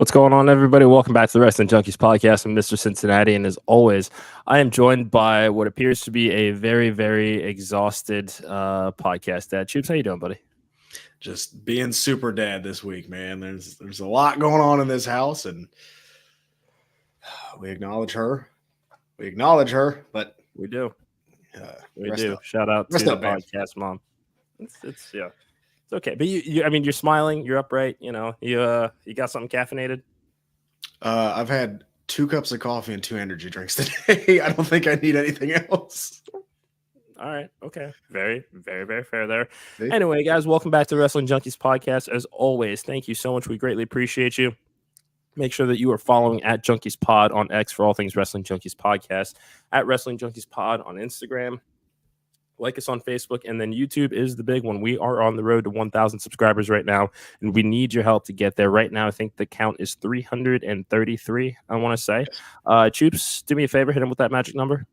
What's going on, everybody? Welcome back to the Wrestling Junkies Podcast. I'm Mr. Cincinnati, and as always, I am joined by what appears to be a very, very exhausted podcast dad. Choops, how you doing, buddy? Just being super dad this week, man. There's a lot going on in this house, and we acknowledge her. But we do. We do. Up. Shout out to the podcast mom. It's okay, but you I mean, you're smiling, you're upright, you got something caffeinated. I've had 2 cups of coffee and 2 energy drinks today. I don't think I need anything else. All right. Okay. Very, very, very fair there. See? Anyway, guys, welcome back to the Wrestling Junkies Podcast. As always, thank you so much. We greatly appreciate you. Make sure that you are following at Junkies Pod on X for all things Wrestling Junkies Podcast, at Wrestling Junkies Pod on Instagram. Like us on Facebook, and then YouTube is the big one. We are on the road to 1,000 subscribers right now, and we need your help to get there. Right now, I think the count is 333, I want to say. Choops, do me a favor, hit him with that magic number.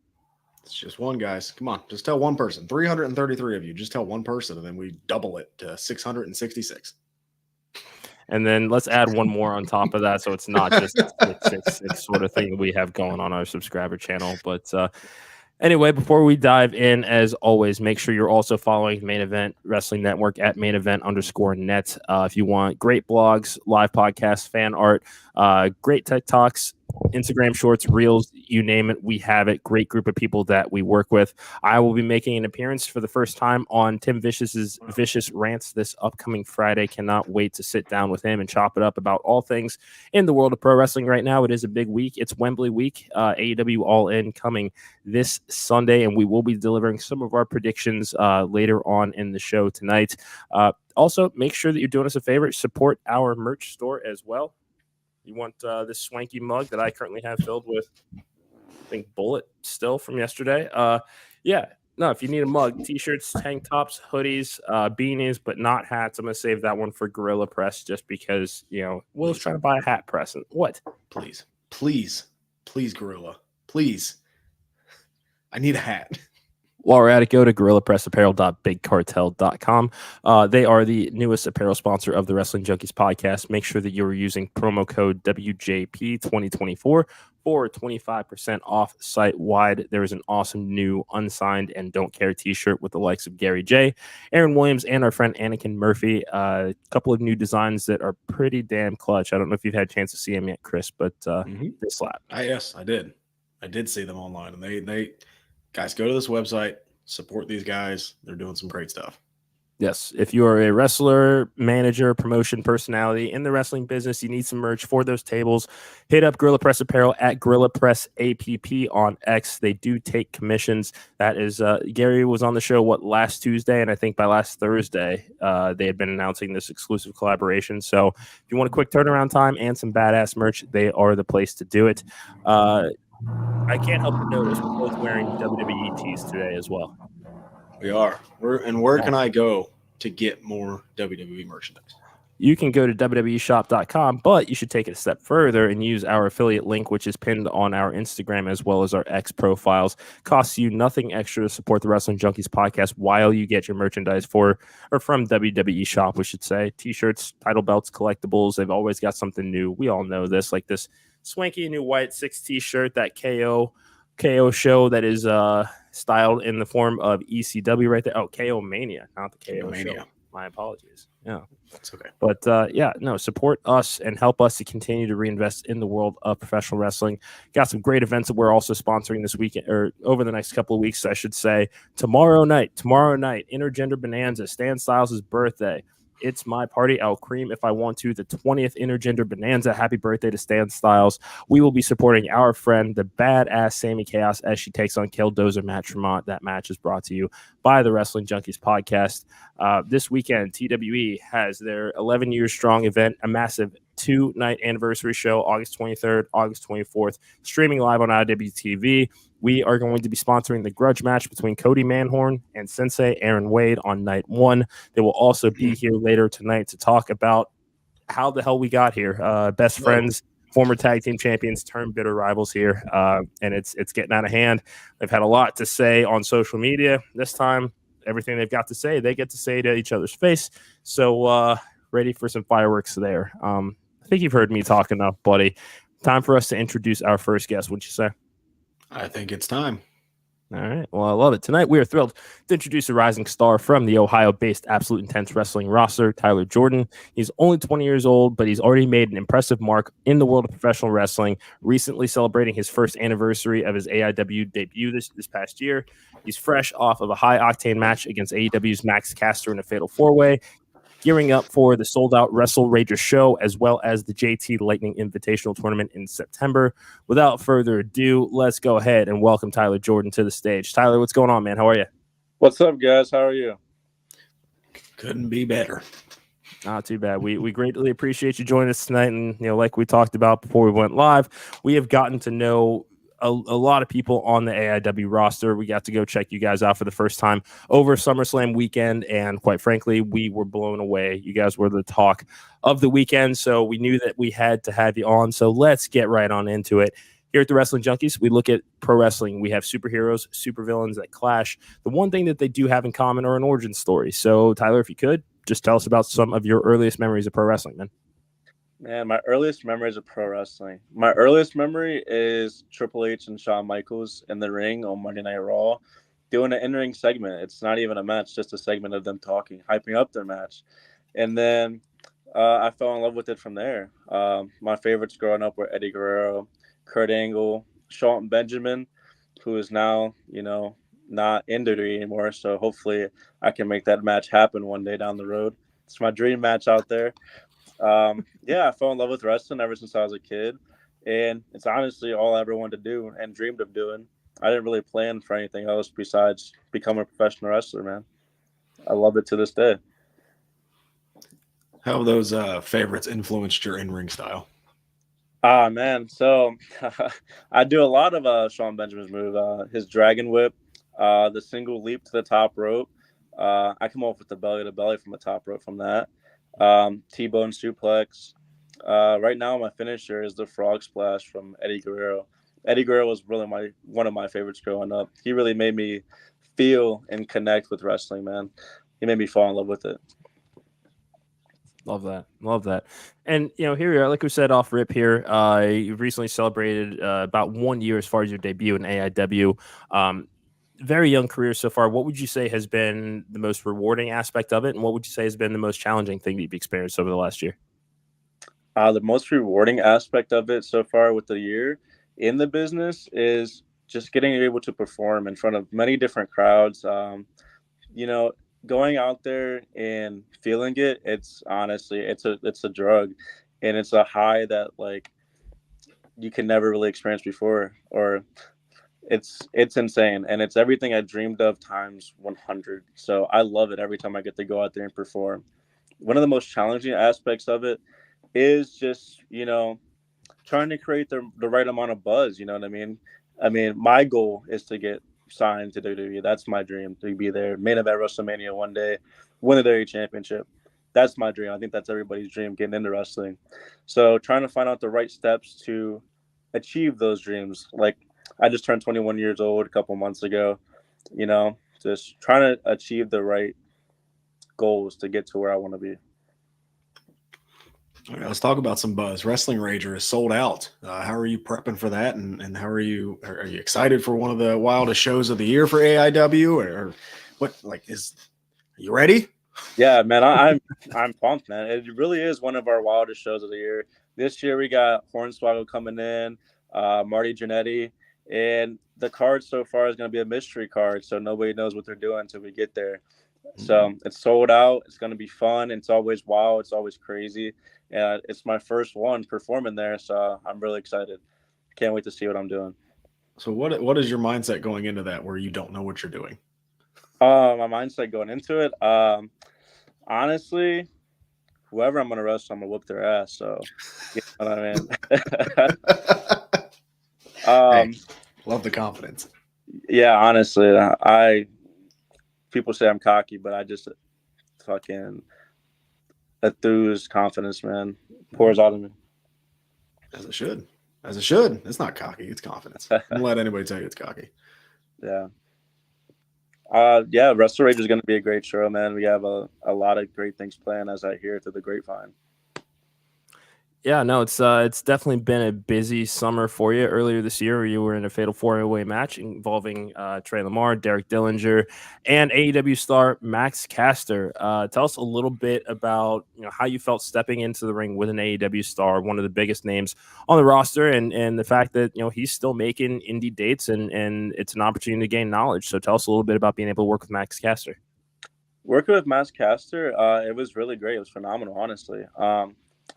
It's just one, guys. Come on, just tell one person. 333 of you. Just tell one person, and then we double it to 666. And then let's add one more on top of that, so it's not just 666 sort of thing we have going on our subscriber channel. But anyway, before we dive in, as always, make sure you're also following Main Event Wrestling Network at mainevent_net. If you want great blogs, live podcasts, fan art, great TikToks, Instagram shorts, reels, you name it, we have it. Great group of people that we work with. I will be making an appearance for the first time on Tim Vicious's Vicious Rants this upcoming Friday. Cannot wait to sit down with him and chop it up about all things in the world of pro wrestling right now. It is a big week. It's Wembley week. AEW All In coming this Sunday, and we will be delivering some of our predictions later on in the show tonight. Also, make sure that you're doing us a favor. Support our merch store as well. You want this swanky mug that I currently have filled with, I think, Bullet still from yesterday. If you need a mug, t-shirts, tank tops, hoodies, beanies, but not hats. I'm going to save that one for Gorilla Press just because, Will's trying to buy a hat press. And what? Please, Gorilla. Please. I need a hat. While we're at it, go to gorillapressapparel.bigcartel.com. They are the newest apparel sponsor of the Wrestling Junkies Podcast. Make sure that you're using promo code WJP2024 for 25% off site-wide. There is an awesome new unsigned and don't care t-shirt with the likes of Gary J, Aaron Williams, and our friend Anakin Murphy. A couple of new designs that are pretty damn clutch. I don't know if you've had a chance to see them yet, Chris, but they slap. Yes, I did. I did see them online, and they guys, go to this website, support these guys. They're doing some great stuff. Yes, if you are a wrestler, manager, promotion personality in the wrestling business, you need some merch for those tables, hit up Gorilla Press Apparel at Gorilla Press APP on X. They do take commissions. That is, Gary was on the show, last Tuesday? And I think by last Thursday, they had been announcing this exclusive collaboration. So if you want a quick turnaround time and some badass merch, they are the place to do it. I can't help but notice we're both wearing WWE tees today as well. We are. Where can I go to get more WWE merchandise? You can go to WWEshop.com, but you should take it a step further and use our affiliate link, which is pinned on our Instagram as well as our X profiles. Costs you nothing extra to support the Wrestling Junkies Podcast while you get your merchandise from WWE Shop, we should say. T-shirts, title belts, collectibles. They've always got something new. We all know this, like this swanky new white 6 t-shirt, that KO show that is styled in the form of ECW right there. Oh, KO Mania, not the KO show. My apologies. Yeah, that's okay. But support us and help us to continue to reinvest in the world of professional wrestling. Got some great events that we're also sponsoring this weekend, or over the next couple of weeks, I should say. Tomorrow night, Intergender Bonanza, Stan Styles' birthday. It's my party. I'll cream if I want to. The 20th Intergender Bonanza. Happy birthday to Stan Styles. We will be supporting our friend, the badass Sammy Chaos, as she takes on Killdozer Matt Tremont. That match is brought to you by the Wrestling Junkies Podcast. This weekend, TWE has their 11-year-strong event, a massive 2-night anniversary show, August 23rd, August 24th, streaming live on IWTV. We are going to be sponsoring the grudge match between Kody Manhorn and Sensei Erron Wade on night 1. They will also be here later tonight to talk about how the hell we got here. Best friends, former tag team champions, turned bitter rivals here, and it's getting out of hand. They've had a lot to say on social media. This time, everything they've got to say, they get to say to each other's face. So ready for some fireworks there. I think you've heard me talk enough, buddy. Time for us to introduce our first guest. What'd you say? I think it's time. All right. Well, I love it. Tonight, we are thrilled to introduce a rising star from the Ohio-based Absolute Intense Wrestling roster, Tyler Jordan. He's only 20 years old, but he's already made an impressive mark in the world of professional wrestling, recently celebrating his first anniversary of his AIW debut this past year. He's fresh off of a high-octane match against AEW's Max Caster in a fatal four-way, gearing up for the sold-out WrestleRager show, as well as the JT Lightning Invitational Tournament in September. Without further ado, let's go ahead and welcome Tyler Jordan to the stage. Tyler, what's going on, man? How are you? What's up, guys? How are you? Couldn't be better. Not too bad. We greatly appreciate you joining us tonight. And, like we talked about before we went live, we have gotten to know a lot of people on the AIW roster. We got to go check you guys out for the first time over SummerSlam weekend, and quite frankly, we were blown away. You guys were the talk of the weekend, so we knew that we had to have you on. So let's get right on into it. Here at the Wrestling Junkies, we look at pro wrestling. We have superheroes, supervillains that clash. The one thing that they do have in common are an origin story. So, Tyler, if you could, just tell us about some of your earliest memories of pro wrestling, man. Man, my earliest memories of pro wrestling. My earliest memory is Triple H and Shawn Michaels in the ring on Monday Night Raw doing an in-ring segment. It's not even a match, just a segment of them talking, hyping up their match. And then I fell in love with it from there. My favorites growing up were Eddie Guerrero, Kurt Angle, Shelton Benjamin, who is now, not in WWE anymore. So hopefully I can make that match happen one day down the road. It's my dream match out there. I fell in love with wrestling ever since I was a kid, and it's honestly all I ever wanted to do and dreamed of doing. I didn't really plan for anything else besides becoming a professional wrestler, man. I love it to this day. How have those favorites influenced your in-ring style? Man, so I do a lot of Shawn Benjamin's move, his dragon whip, the single leap to the top rope. I come off with the belly to belly from the top rope from that. T-bone suplex. Right now, my finisher is the frog splash from Eddie Guerrero. Eddie Guerrero was really one of my favorites growing up. He really made me feel and connect with wrestling, man. He made me fall in love with it. Love that. And here we are, like we said off rip here. You've recently celebrated about 1 year as far as your debut in AIW. Very young career so far. What would you say has been the most rewarding aspect of it, and what would you say has been the most challenging thing that you've experienced over the last year? The most rewarding aspect of it so far with the year in the business is just getting able to perform in front of many different crowds. Going out there and feeling it, it's honestly, it's a drug, and it's a high that you can never really experience before, or it's insane, and it's everything I dreamed of times 100. So I love it every time I get to go out there and perform. One of the most challenging aspects of it is just, trying to create the right amount of buzz. You know what I mean? My goal is to get signed to WWE. That's my dream, to be there, main event WrestleMania one day, win the WWE Championship. That's my dream. I think that's everybody's dream, getting into wrestling. So trying to find out the right steps to achieve those dreams. I just turned 21 years old a couple months ago, just trying to achieve the right goals to get to where I want to be. All right, let's talk about some buzz. WrestleRager is sold out. How are you prepping for that? And how are you excited for one of the wildest shows of the year for AIW, or what? Are you ready? Yeah, man, I'm pumped, man. It really is one of our wildest shows of the year. This year we got Hornswoggle coming in, Marty Jannetty, and the card so far is going to be a mystery card, so nobody knows what they're doing until we get there. So it's sold out. It's going to be fun. It's always wild. It's always crazy. And it's my first one performing there, so I'm really excited. Can't wait to see what I'm doing. So what is your mindset going into that, where you don't know what you're doing? My mindset going into it, honestly, whoever I'm going to wrestle, I'm going to whoop their ass. So, you know what I mean? Love the confidence. Yeah, honestly, people say I'm cocky, but I just fucking enthused confidence, man, pours out of me. As it should. It's not cocky. It's confidence. Don't let anybody tell you it's cocky. Yeah. WrestleRager is going to be a great show, man. We have a lot of great things planned, as I hear through the grapevine. Yeah, no, it's definitely been a busy summer for you. Earlier this year, you were in a fatal four-way match involving Trey Lamar, Derek Dillinger, and AEW star Max Caster. Tell us a little bit about how you felt stepping into the ring with an AEW star, one of the biggest names on the roster, and the fact that he's still making indie dates and it's an opportunity to gain knowledge. So tell us a little bit about being able to work with Max Caster. Working with Max Caster, it was really great. It was phenomenal, honestly.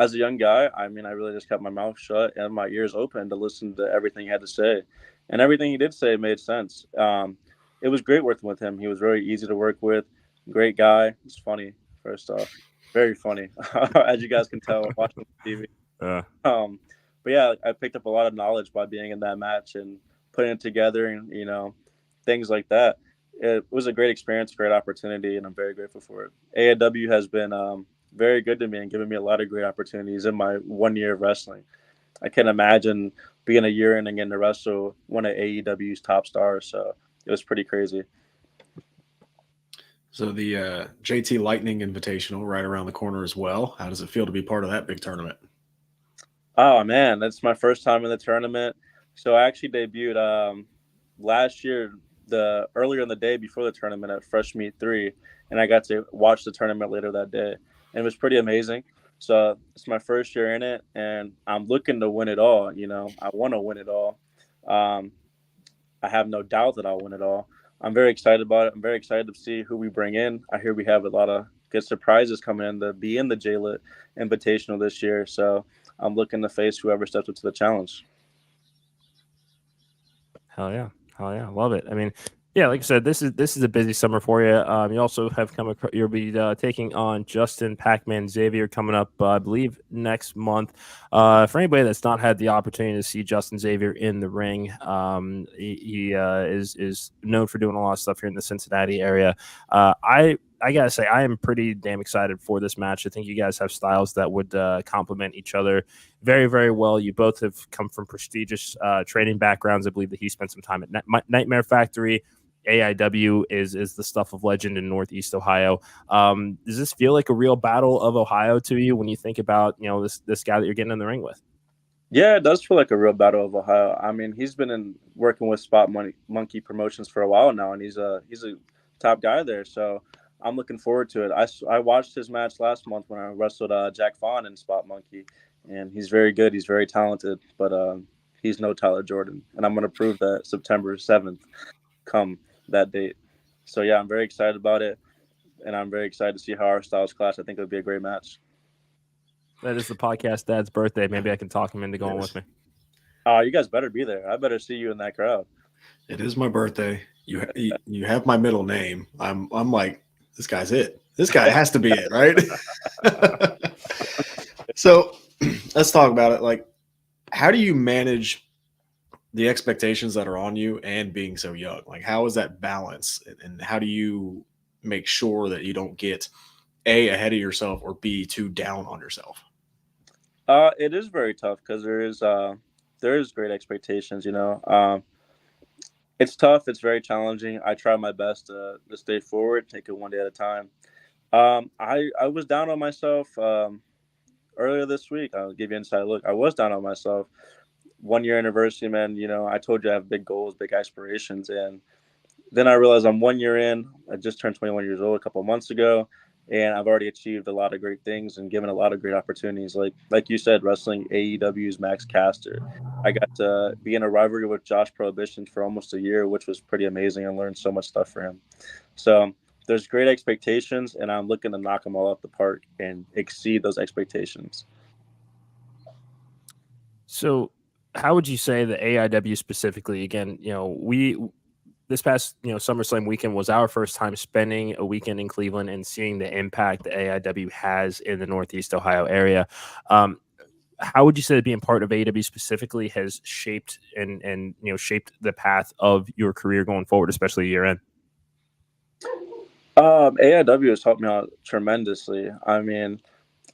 As a young guy, I mean, I really just kept my mouth shut and my ears open to listen to everything he had to say. And everything he did say made sense. It was great working with him. He was very easy to work with. Great guy. He's funny, first off. Very funny, as you guys can tell watching TV. But yeah, I picked up a lot of knowledge by being in that match and putting it together and, things like that. It was a great experience, great opportunity, and I'm very grateful for it. AIW has been very good to me and given me a lot of great opportunities in my 1 year of wrestling. I can't imagine being a year in and getting to wrestle one of AEW's top stars, so it was pretty crazy. So the JT Lightning Invitational right around the corner as well. How does it feel to be part of that big tournament? Oh, man, that's my first time in the tournament. So I actually debuted last year, earlier in the day before the tournament at Fresh Meat 3, and I got to watch the tournament later that day. And it was pretty amazing. So it's my first year in it, and I'm looking to win it all. I want to win it all. I have no doubt that I'll win it all. I'm very excited about it. I'm very excited to see who we bring in. I hear we have a lot of good surprises coming in to be in the J-Lit Invitational this year. So I'm looking to face whoever steps up to the challenge. Hell yeah. Love it. I mean, yeah, like I said, this is a busy summer for you. You also have you'll be taking on Justin Pac-Man Xavier coming up, I believe, next month. For anybody that's not had the opportunity to see Justin Xavier in the ring, he is known for doing a lot of stuff here in the Cincinnati area. I gotta say, I am pretty damn excited for this match. I think you guys have styles that would complement each other very, very well. You both have come from prestigious training backgrounds. I believe that he spent some time at Nightmare Factory. AIW is the stuff of legend in Northeast Ohio. Does this feel like a real battle of Ohio to you when you think about this guy that you're getting in the ring with? Yeah, it does feel like a real battle of Ohio. I mean, he's been working with Spot Monkey Promotions for a while now, and he's a top guy there. So I'm looking forward to it. I watched his match last month when I wrestled Jack Fawn and Spot Monkey, and he's very good. He's very talented, but he's no Tyler Jordan, and I'm going to prove that September 7th come that date. So yeah, I'm very excited about it, and I'm very excited to see how our styles clash. I think it'll be a great match. That is the podcast dad's birthday. Maybe I can talk him into going with me. You guys better be there. I better see you in that crowd. It is my birthday. You have my middle name. I'm like, this guy's it. This guy has to be it, right? So let's talk about it. Like, how do you manage the expectations that are on you and being so young? Like, how is that balance? And how do you make sure that you don't get A, ahead of yourself, or B, too down on yourself? It is very tough because there is great expectations, It's tough. It's very challenging. I try my best to stay forward, take it one day at a time. I was down on myself earlier this week. I'll give you an inside look. I was down on myself. 1 year anniversary, man. I told you I have big goals, big aspirations, and then I realized I'm 1 year in. I just turned 21 years old a couple of months ago, and I've already achieved a lot of great things and given a lot of great opportunities. Like you said, wrestling AEW's Max Caster. I got to be in a rivalry with Josh Prohibition for almost a year, which was pretty amazing, and learned so much stuff for him. So there's great expectations, and I'm looking to knock them all out the park and exceed those expectations. So how would you say the AIW specifically, again, this past SummerSlam weekend was our first time spending a weekend in Cleveland and seeing the impact the AIW has in the Northeast Ohio area. How would you say that being part of AEW specifically has shaped and shaped the path of your career going forward, especially year end? AIW has helped me out tremendously. I mean,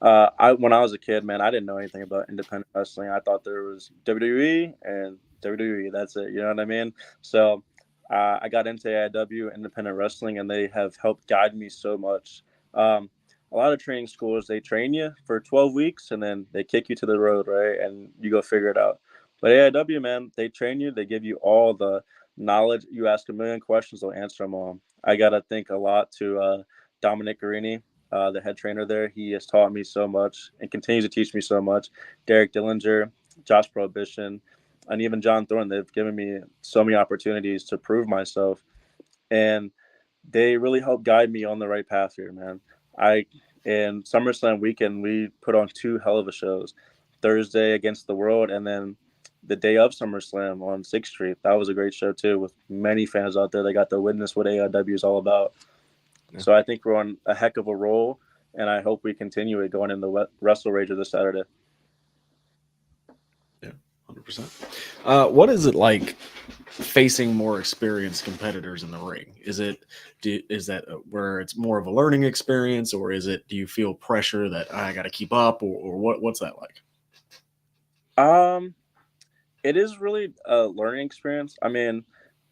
when I was a kid, man, I didn't know anything about independent wrestling. I thought there was WWE and WWE. That's it. You know what I mean? So I got into AIW, independent wrestling, and they have helped guide me so much. a lot of training schools, they train you for 12 weeks and then they kick you to the road, right? And you go figure it out. But AIW, man, they train you. They give you all the knowledge. You ask a million questions, they'll answer them all. I got to think a lot to Dominic Guarini, the head trainer there. He has taught me so much and continues to teach me so much. Derek Dillinger, Josh Prohibition, and even John Thorne. They've given me so many opportunities to prove myself. And they really helped guide me on the right path here, man. In SummerSlam weekend, we put on 2 hell of a shows. Thursday against the World, and then the day of SummerSlam on 6th Street. That was a great show too, with many fans out there that got to witness what AIW is all about. Yeah. So I think we're on a heck of a roll, and I hope we continue it going into WrestleRager this Saturday. Yeah, 100%. What is it like facing more experienced competitors in the ring? Is that where it's more of a learning experience, or do you feel pressure that I got to keep up, or what's that like? It is really a learning experience. I mean,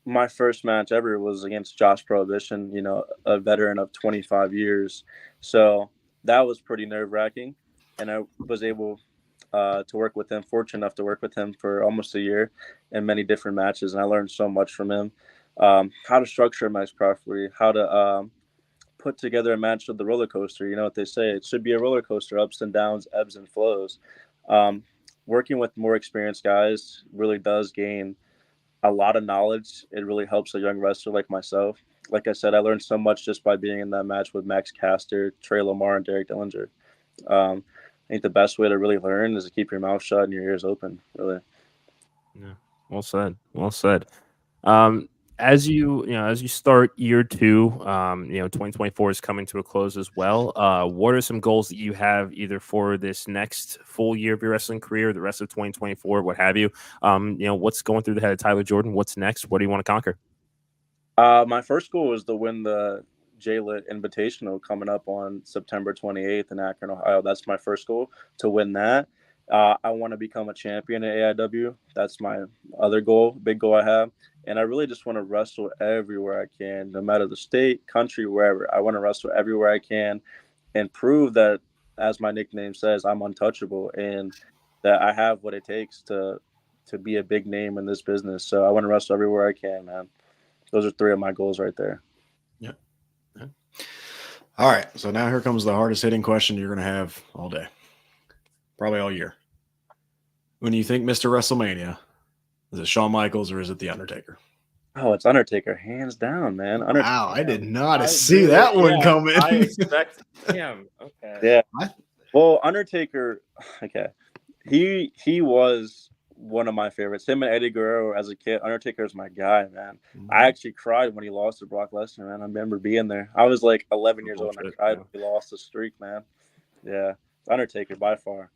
my first match ever was against Josh Prohibition, a veteran of 25 years. So that was pretty nerve-wracking, and I was able to work with him, fortunate enough to work with him for almost a year in many different matches, and I learned so much from him. How to structure a match properly, how to put together a match with the roller coaster. You know what they say, it should be a roller coaster, ups and downs, ebbs and flows. Working with more experienced guys really does gain a lot of knowledge. It really helps a young wrestler like myself. Like I said, I learned so much just by being in that match with Max Caster, Trey Lamar, and Derek Dillinger. I think the best way to really learn is to keep your mouth shut and your ears open, really. Yeah, well said. Well said. As you start year 2, 2024 is coming to a close as well. What are some goals that you have either for this next full year of your wrestling career, the rest of 2024, what have you? What's going through the head of Tyler Jordan? What's next? What do you want to conquer? My first goal is to win the J-Lit Invitational coming up on September 28th in Akron, Ohio. That's my first goal, to win that. I want to become a champion at AIW. That's my other goal, big goal I have. And I really just want to wrestle everywhere I can, no matter the state, country, wherever. I want to wrestle everywhere I can and prove that, as my nickname says, I'm untouchable and that I have what it takes to be a big name in this business. So I want to wrestle everywhere I can, man. Those are 3 of my goals right there. Yeah. All right. So now here comes the hardest hitting question you're going to have all day, probably all year. When you think Mr. WrestleMania, is it Shawn Michaels or is it The Undertaker? Oh, it's Undertaker, hands down, man. Undertaker. Wow, I did not see that one coming. I expect him. Okay. Yeah. Well, Undertaker, okay. He was one of my favorites. Him and Eddie Guerrero as a kid. Undertaker is my guy, man. Mm-hmm. I actually cried when he lost to Brock Lesnar, man. I remember being there. I was like 11 years old and I cried when he lost the streak, man. Yeah. Undertaker by far.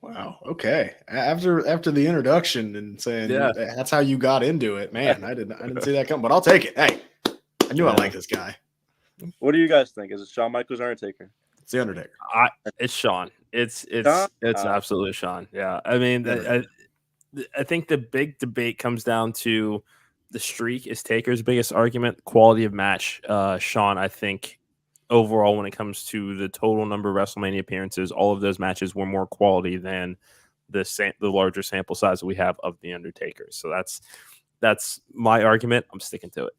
Wow. Okay. After the introduction and saying that's how you got into it, man. I didn't see that coming, but I'll take it. Hey, I knew I liked this guy. What do you guys think? Is it Shawn Michaels or Undertaker? It's the Undertaker. It's Shawn. It's absolutely Shawn. Yeah. I mean, I think the big debate comes down to the streak is Taker's biggest argument. Quality of match, Shawn, I think. Overall, when it comes to the total number of WrestleMania appearances, all of those matches were more quality than the larger sample size that we have of The Undertaker. So that's my argument. I'm sticking to it.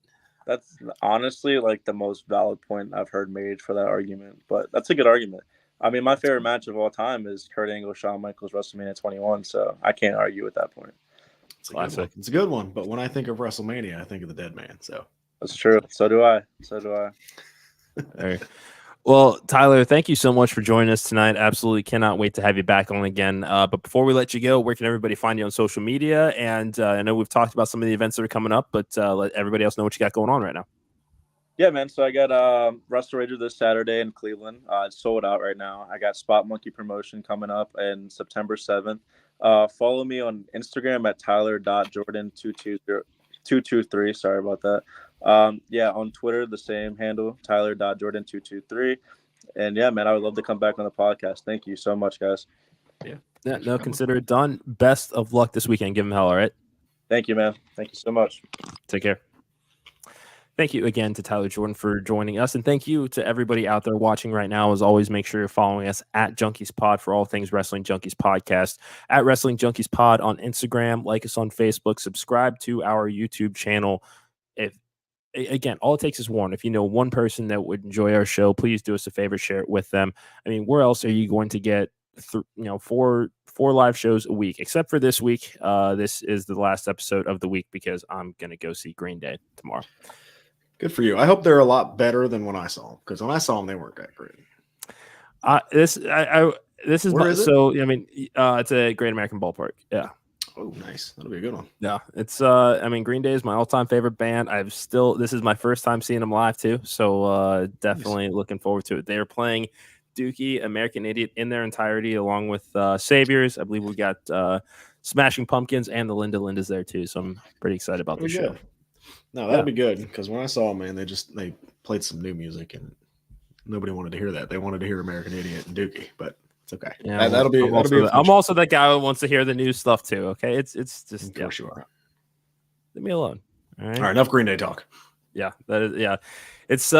That's honestly like the most valid point I've heard made for that argument. But that's a good argument. I mean, my favorite match of all time is Kurt Angle, Shawn Michaels, WrestleMania 21. So I can't argue with that point. It's classic. It's a good one. But when I think of WrestleMania, I think of the Dead Man. So that's true. So do I. All right. Well, Tyler, thank you so much for joining us tonight. Absolutely cannot wait to have you back on again. But before we let you go, where can everybody find you on social media? And I know we've talked about some of the events that are coming up, but let everybody else know what you got going on right now. Yeah, man. So I got WrestleRager this Saturday in Cleveland. It's sold out right now. I got Spot Monkey Promotion coming up in September 7th. Follow me on Instagram at Tyler.Jordan223. Sorry about that. On Twitter, the same handle, Tyler.Jordan223. And yeah, man, I would love to come back on the podcast. Thank you so much, guys. Yeah, consider it done. Best of luck this weekend. Give them hell, all right? Thank you, man. Thank you so much. Take care. Thank you again to Tyler Jordan for joining us. And thank you to everybody out there watching right now. As always, make sure you're following us at Junkies Pod for all things Wrestling Junkies Podcast, at Wrestling Junkies Pod on Instagram, like us on Facebook, subscribe to our YouTube channel. Again, all it takes is one. If you know one person that would enjoy our show, please do us a favor, share it with them. I mean, where else are you going to get four live shows a week, except for this week? This is the last episode of the week because I'm going to go see Green Day tomorrow. Good for you. I hope they're a lot better than when I saw them, because when I saw them, they weren't that great. This is Where is it? So. I mean, it's a Great American Ballpark. Yeah. Oh, nice. That'll be a good one. Yeah. It's I mean, Green Day is my all-time favorite band. This is my first time seeing them live too, so definitely looking forward to it. They are playing Dookie, American Idiot in their entirety, along with Saviors. I believe we got Smashing Pumpkins and the Lindas there too. So I'm pretty excited about the show. No, that'd be good, because when I saw them, man, they played some new music and nobody wanted to hear that. They wanted to hear American Idiot and Dookie, but it's okay. Yeah, I'm also that guy who wants to hear the new stuff too. Okay, it's just of course you are. Leave me alone. All right, enough Green Day talk. Yeah, that is. Yeah, it's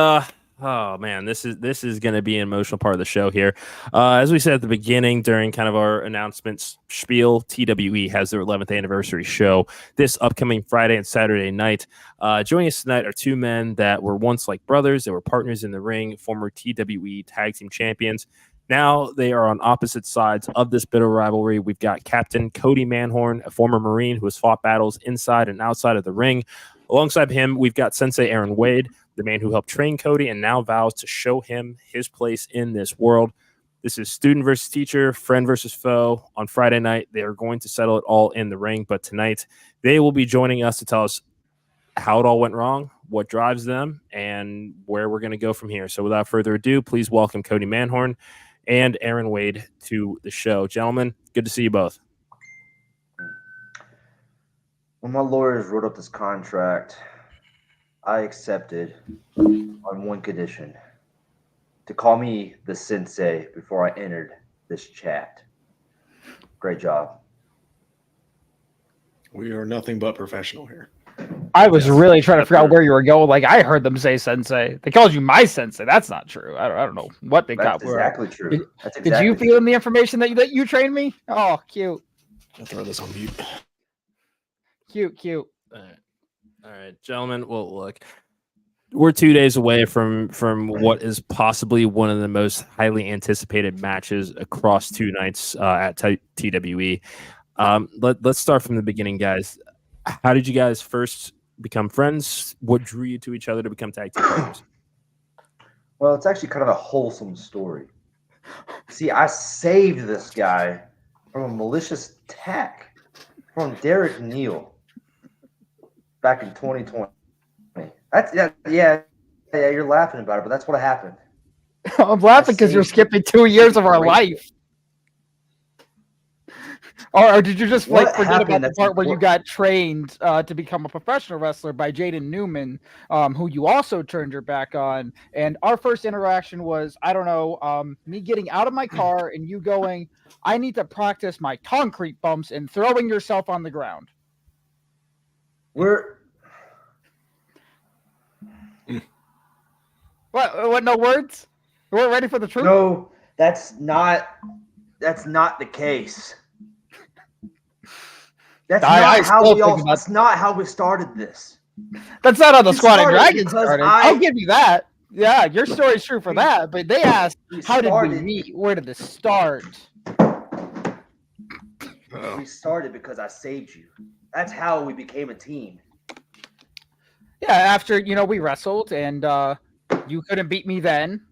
oh man, this is going to be an emotional part of the show here. As we said at the beginning, during kind of our announcements spiel, TWE has their 11th anniversary show this upcoming Friday and Saturday night. Joining us tonight are two men that were once like brothers. They were partners in the ring, former TWE tag team champions. Now they are on opposite sides of this bitter rivalry. We've got Captain Kody Manhorn, a former Marine who has fought battles inside and outside of the ring. Alongside him, we've got Sensei Erron Wade, the man who helped train Kody and now vows to show him his place in this world. This is student versus teacher, friend versus foe. On Friday night, they are going to settle it all in the ring, but tonight they will be joining us to tell us how it all went wrong, what drives them, and where we're going to go from here. So without further ado, please welcome Kody Manhorn and Erron Wade to the show. Gentlemen, good to see you both. When my lawyers wrote up this contract, I accepted on one condition: to call me the Sensei before I entered this chat. Great job. We are nothing but professional here. I was really trying to figure out where you were going. Like, I heard them say Sensei. They called you my Sensei. That's not true. I don't know what they got. That's exactly true. Did you feel in the information that you trained me? Oh, cute. I'll throw this on mute. Cute. All right, gentlemen. Well, look, we're 2 days away from what is possibly one of the most highly anticipated matches across two nights at TWE. Let's start from the beginning, guys. How did you guys first become friends? What drew you to each other to become tag team partners? Well, it's actually kind of a wholesome story. See, I saved this guy from a malicious attack from Derek Neal back in 2020. That's yeah, you're laughing about it, but that's what happened. I'm laughing because you're skipping 2 years of our life. Or did you just forget about the part where you got trained to become a professional wrestler by Jaden Newman, who you also turned your back on? And our first interaction was, I don't know, me getting out of my car and you going, I need to practice my concrete bumps, and throwing yourself on the ground. What? No words? We're ready for the truth? No, that's not the case. That's not how we started this. That's not how the Squad of Dragons started. I'll give you that. Yeah, your story's true for that. But they asked, how did we meet? Where did this start? We started because I saved you. That's how we became a team. Yeah, after, we wrestled, and you couldn't beat me then.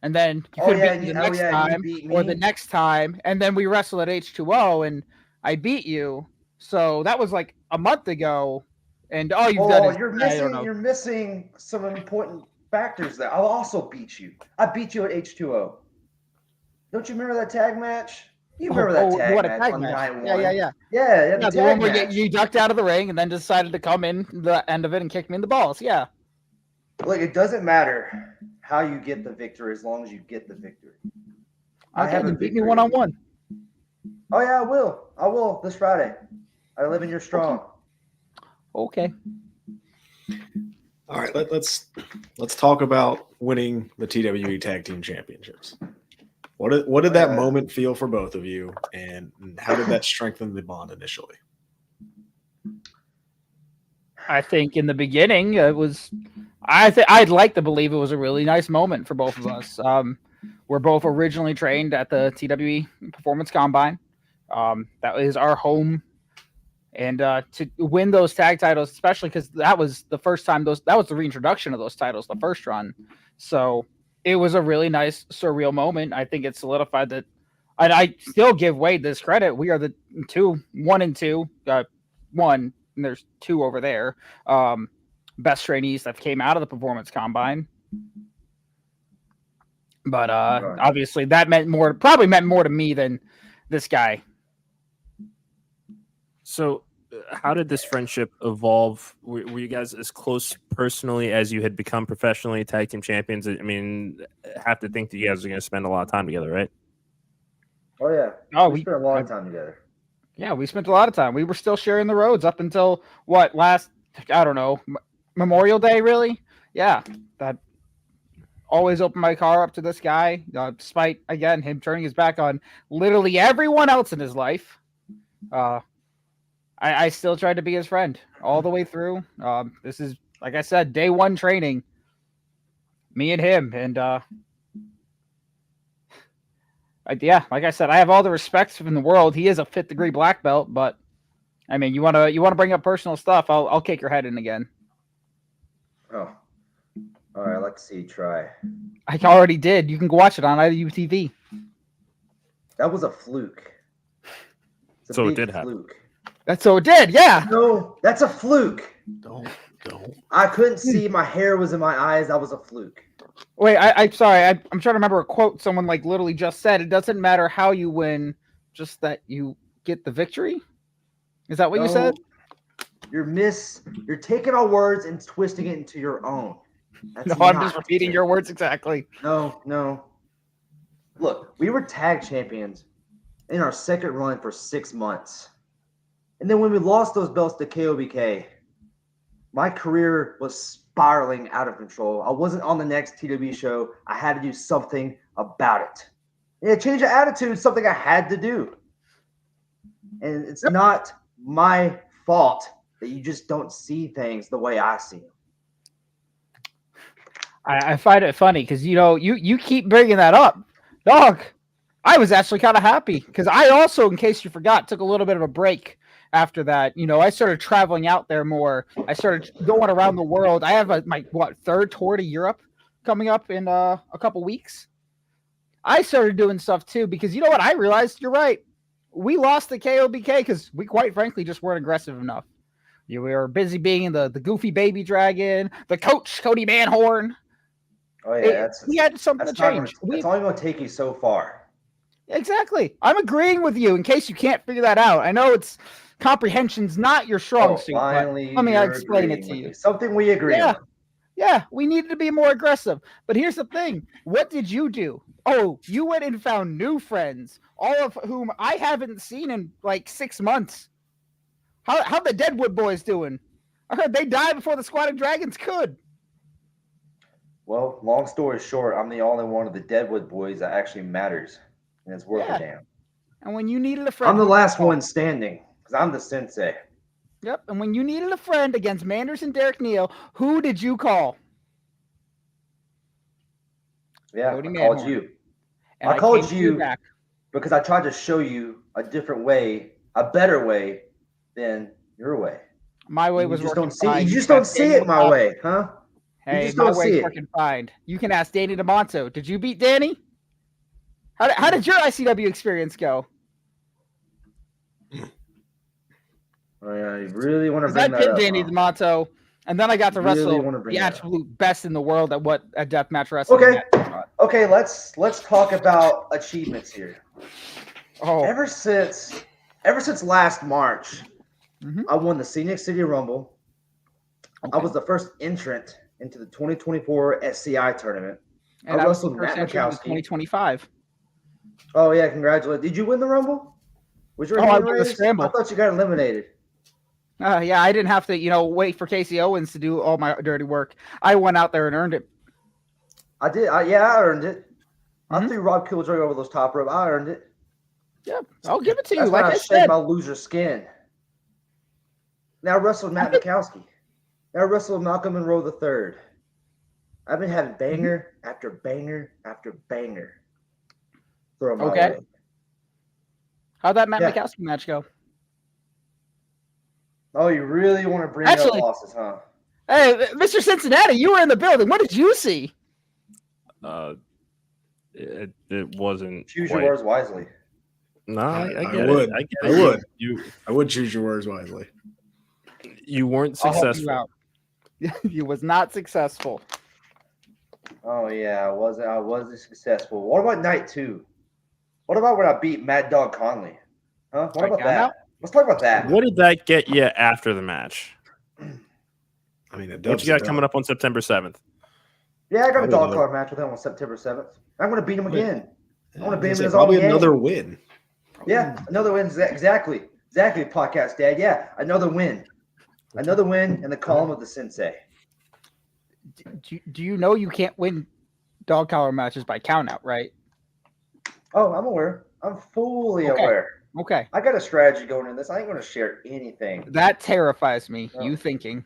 And then you couldn't beat me the next time, or the next time. And then we wrestled at H2O, and I beat you. So that was like a month ago. And all you've done is... You're missing some important factors there. I'll also beat you. I beat you at H2O. Don't you remember that tag match? You remember that tag match? Yeah. Yeah, the one where you ducked out of the ring and then decided to come in the end of it and kick me in the balls. Yeah. Look, it doesn't matter how you get the victory as long as you get the victory. Okay, then beat me one-on-one. Oh, yeah, I will. I will this Friday. I live in your strong. Okay. All right, let's talk about winning the TWE Tag Team Championships. What did that moment feel for both of you, and how did that strengthen the bond initially? I think in the beginning it was. I'd like to believe it was a really nice moment for both of us. We're both originally trained at the TWE Performance Combine. That is our home. And to win those tag titles, especially because that was the first time that was the reintroduction of those titles, the first run. So it was a really nice, surreal moment. I think it solidified that. And I still give Wade this credit. We are the 1 and 2. One, and there's 2 over there. Best trainees that came out of the Performance Combine. But obviously that probably meant more to me than this guy. So how did this friendship evolve? Were you guys as close personally as you had become professionally tag team champions? I mean, I have to think that you guys are going to spend a lot of time together, right? Oh, yeah. Oh, we spent a lot of time together. Yeah, we spent a lot of time. We were still sharing the roads up until last, I don't know, Memorial Day, really? Yeah. That always opened my car up to this guy, despite, again, him turning his back on literally everyone else in his life. I still tried to be his friend all the way through. This is, like I said, day 1 training. Me and him. And like I said, I have all the respect in the world. He is a 5th degree black belt, but I mean, you want to bring up personal stuff, I'll kick your head in again. Oh. All right, I'd like to see you try. I already did. You can go watch it on AIW TV. That was a fluke. So it did happen. That's so it did, yeah. No, that's a fluke. Don't. I couldn't see. My hair was in my eyes. That was a fluke. Wait, I'm sorry. I'm trying to remember a quote someone literally just said. It doesn't matter how you win, just that you get the victory. Is that what you said? You're taking our words and twisting it into your own. I'm just repeating your words exactly. No. Look, we were tag champions in our second run for 6 months. And then when we lost those belts to KOBK, my career was spiraling out of control. I wasn't on the next TW show. I had to do something about it. Yeah, change of attitude is something I had to do. And it's not my fault that you just don't see things the way I see them. I find it funny because, you keep bringing that up. Dog, I was actually kind of happy because I also, in case you forgot, took a little bit of a break after that. I started traveling out there more. I started going around the world. I have my 3rd tour to Europe coming up in a couple weeks. I started doing stuff too because you know what? I realized you're right. We lost the KOBK because we quite frankly just weren't aggressive enough. We were busy being the goofy baby dragon, the coach, Kody Manhorn. Oh, yeah. We had something to change. That's only going to take you so far. Exactly. I'm agreeing with you in case you can't figure that out. I know it's comprehension's not your strong suit. Finally, let me explain it to you. Something we agree on. Yeah, we needed to be more aggressive. But here's the thing. What did you do? Oh, you went and found new friends, all of whom I haven't seen in 6 months. How the Deadwood boys doing? I heard they died before the Squad of Dragons could. Well, long story short, I'm the only one of the Deadwood boys that actually matters, and it's worth a damn. And when you needed a friend, I'm the last one standing because I'm the sensei. Yep. And when you needed a friend against Manders and Derek Neal, who did you call? Yeah, I called you. And I called you because I tried to show you a different way, a better way than your way. My way was working fine. You just don't see it my way, huh? Hey, my way's working fine. You can ask Danny DeMonto. Did you beat Danny? How did your ICW experience go? Oh, yeah, you really want to bring that up? I pinned Danny DeMonto, and then I got to wrestle the absolute best in the world at deathmatch wrestling. Okay, let's talk about achievements here. Oh, ever since last March, I won the Scenic City Rumble. Okay. I was the first entrant into the 2024 SCI tournament. And I wrestled Matt Mikowski. 2025. Oh yeah, congratulations! Did you win the Rumble? Was your I won the scramble. I thought you got eliminated. Yeah, I didn't have to, wait for Casey Owens to do all my dirty work. I went out there and earned it. I did. I earned it. I threw Rob Killjoy over those top rope. I earned it. Yeah, I'll give it to you. That's Like when I shed said, my loser skin. Now I wrestled Matt Mikowski. Now I wrestled Malcolm Monroe III. I've been having banger after banger after banger. Throw my way. How'd that Matt Mikowski match go? Oh, you really want to bring up losses, huh? Hey, Mr. Cincinnati, you were in the building. What did you see? It wasn't. Choose your words wisely. No, I would. I would choose your words wisely. You weren't successful. You was not successful. Oh yeah, I wasn't successful. What about night 2? What about when I beat Mad Dog Conley? Huh? What about that? Let's talk about that. What did that get you after the match? I mean, what you got coming up on September 7th? Yeah, I got a dog collar match with him on September 7th. I'm going to beat him again. I want to beat him in his own game. Another win. Yeah, another win. Exactly, podcast dad. Yeah, another win. Another win in the column of the Sensei. Do you know you can't win dog collar matches by count out, right? Oh, I'm aware. I'm fully aware. Okay. I got a strategy going in this. I ain't going to share anything. That terrifies me. Oh. You thinking.